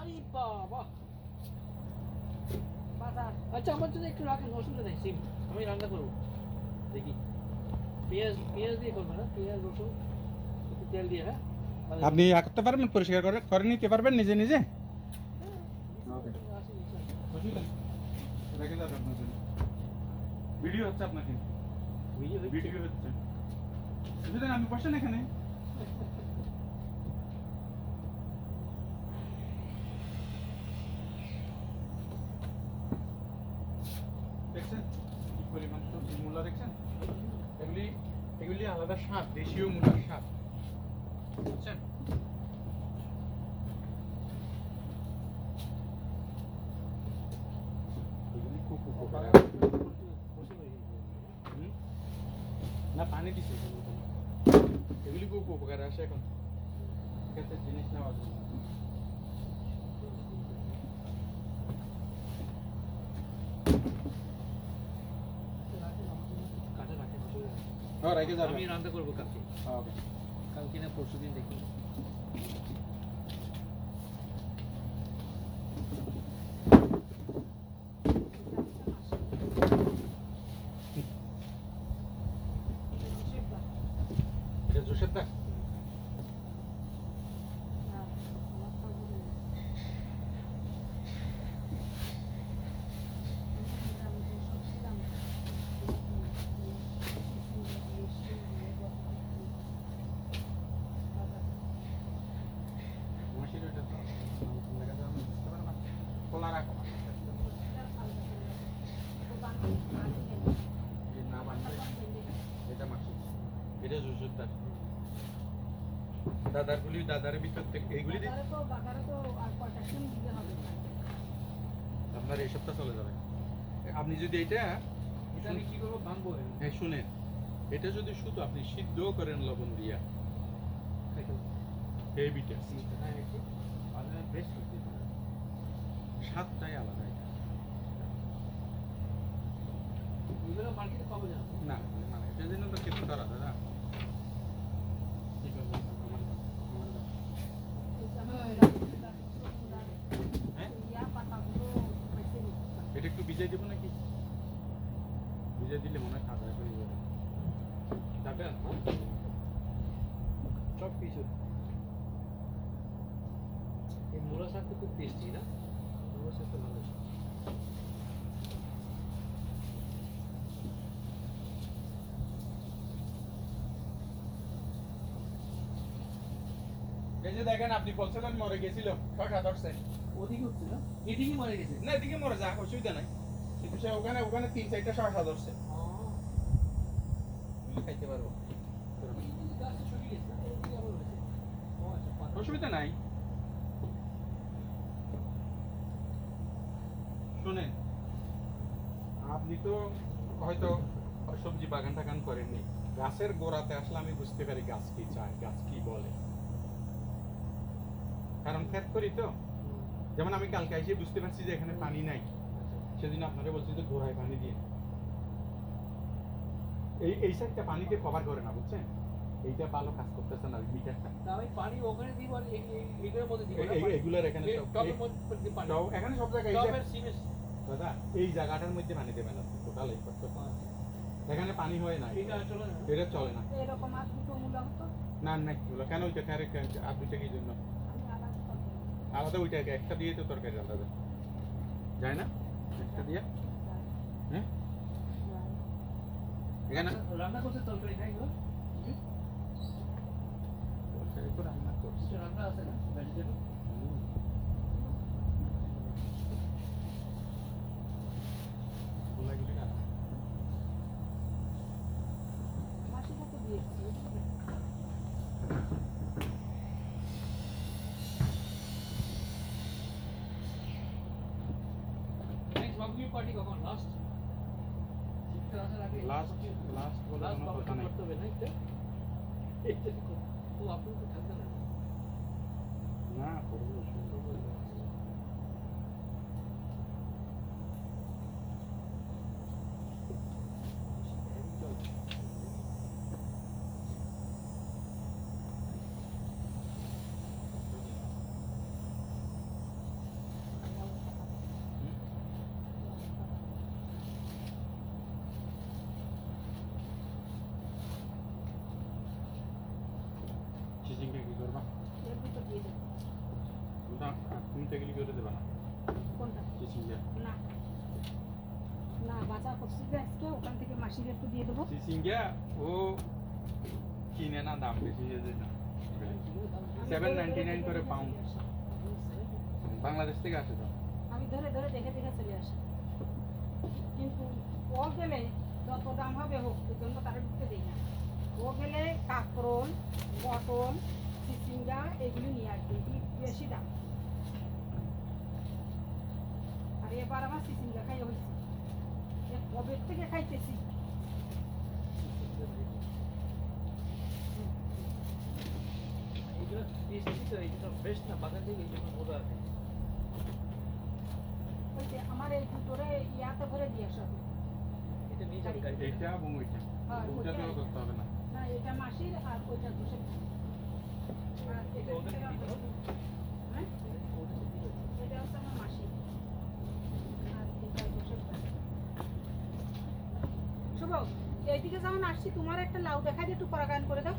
আরে বাবা আচ্ছা আমার জন্য একটু রাখেন, অসুবিধা নেই। সিম আমি রান্না করবো, দেখি পেঁয়াজ দিয়ে করবো না, পেঁয়াজ রসুন একটু তেল দিয়ে। হ্যাঁ আপনি করতে পারবেন, পরিষ্কার করে নিতে পারবেন নিজে নিজে। ভিডিও হচ্ছে আপনাকে, ভিডিও হচ্ছে, আপনি বসেন এখানে। দেখছেন কি পরিমাণ সবজি মূলা দেখছেন? এগুলি আলাদা স্বাদ, দেশীয় মূলার স্বাদ, বুঝছেন? এগুলি খুব উপকার। না পানি দিছে, এগুলি খুব উপকার আসে এখন ক্ষেতের জিনিস নেওয়ার জন্য। আমি রান্না করবো কালকে, কালকে না পরশু দিন দেখি। এটা জোসের দা খোলা রাখো না বানলে এটা মাসি, এটা জোসের দা দাদারগুলি, দাদারের ভিতর থেকে এইগুলি আপনার এই সপ্তাহ চলে যাবে। আপনি যদি এটা আমি কি করবো, ভাঙবো। হ্যাঁ শুনেন, এটা যদি শুধু আপনি সিদ্ধ করেন লবণ দিয়া, এই বিটা স্বাদটাই আলাদা। মার্কেটে পাবো না, না মানে এটা জন্য তো কিছু করা দাদা। এটা একটু ভিজাই দেবো নাকি? ভিজাই দিলে মনে হয় খাওয়া হয়ে যাবে। যাবেন সব কিছু। এই মূলা শাক তো খুব টেস্টি না, মূলা শাক তো ভালো। এই যে দেখেন, আপনি বলছিলেন মরে গেছিল, শশা ধরছে ওদিকে হচ্ছে না, এদিকে মারা গেছে না, এদিকে মরে যাক অসুবিধা নাই, কিন্তু সে ওখানে ওখানে 3-4টা শশা ধরছে, খাইতে পারবো, অসুবিধা নাই। শুনেন, আপনি তো হয়তো সবজি বাগান টাগান করেননি, গাছের গোড়াতে আসলে আমি বুঝতে পারি গাছ কি চায়, গাছ কি বলে, কারণ ক্ষেত করি তো। যেমন আমি কালকে এসে বুঝতে পারছি যে এখানে পানি নাই, সেদিন আপনারা বলছি যে গোড়ায় পানি দিয়ে, এই সাইডটা পানিতে কভার করে না, বুঝছেন? এইটা ভালো কাজ করতেছে না, মিটারটা আমি পানি ওখানে দিব আর এইগুলোর মধ্যে দিব, এগুলার এখানে টবের মধ্যে পানি, এখানে সব জায়গায় টবের সিমেন্ট দাদা এই জায়গাটার মধ্যে পানি দেবেন আপনি, টোটাল এই করতে এখানে পানি হয় না, এটা চলে না, এটা চলে না। এরকম আর দুটো মূলা হতো না না কেন ওইটা আর দুইটা কি জন্য আলাদা? ওইটা একটা দিয়ে তো তরকারি রান্না যায় না, একটা দিয়ে। হ্যাঁ এখানে রান্না করছে তরকারি খাই গো, তরকারি তো রান্না করছে, রান্না আছে না ভেজিটেবল। মাসিটাকে দিয়েছি নেক্সট বাবুই পার্টি কখন লাস্ট? শীতকাল আসার আগে লাস্ট বলে কোনো কথা নাই। করতে হবে না এটা, এইটা ও আপনি তো থাকবেন না। না করবো টেগলি করে দেবে না কোনটা? চিচিঙ্গা না না বাজার করছি যে আজকে ওখান থেকে মাসির একটু দিয়ে দেবো। চিচিঙ্গা ও কিনে না দাম বেশি হয়ে যায় না আমি 7.99 করে ধরে পাউন্ড চলে আসি। বাংলাদেশ থেকে আসে তো আমি ধরে ধরে দেখে দেখে চলে আসি, কিন্তু ও গেলে যত দাম হবে হোক ওই জন্য তারা ঢুকতে দেই না। ও গেলে কাঁকরোল, পটল, চিচিঙ্গা এগুলি নিয়ে আসবে, এগুলি বেশি দাম। আর এবার আমার চিচিঙ্গা খাই হয়েছে, কবে থেকে খাইতেছি। এইগুলো টেস্টি তো, এইগুলো ফ্রেশ না, বাজার থেকে এই জন্য মজা আছে। ওই যে আমার এই দুটোরে ইয়াতে ভরে দিয়ে আসা হবে। এটা নিয়ে যাবে গাড়িতে। এইটা এবং ওইটা হ্যাঁ, ওইটা ওইটা তো করতে হবে না না এটা মাসির আর ওইটা দুশো। আর এটা ওদের কি দিতে হবে? হ্যাঁ ওদের কি দিতে হবে? এটা হচ্ছে আমার মাসির আর এটা দুশো। শুভ, এইদিকে যখন আসছি তোমার একটা লাউ দেখা দিয়ে একটু পরাগায়ন করে দাও।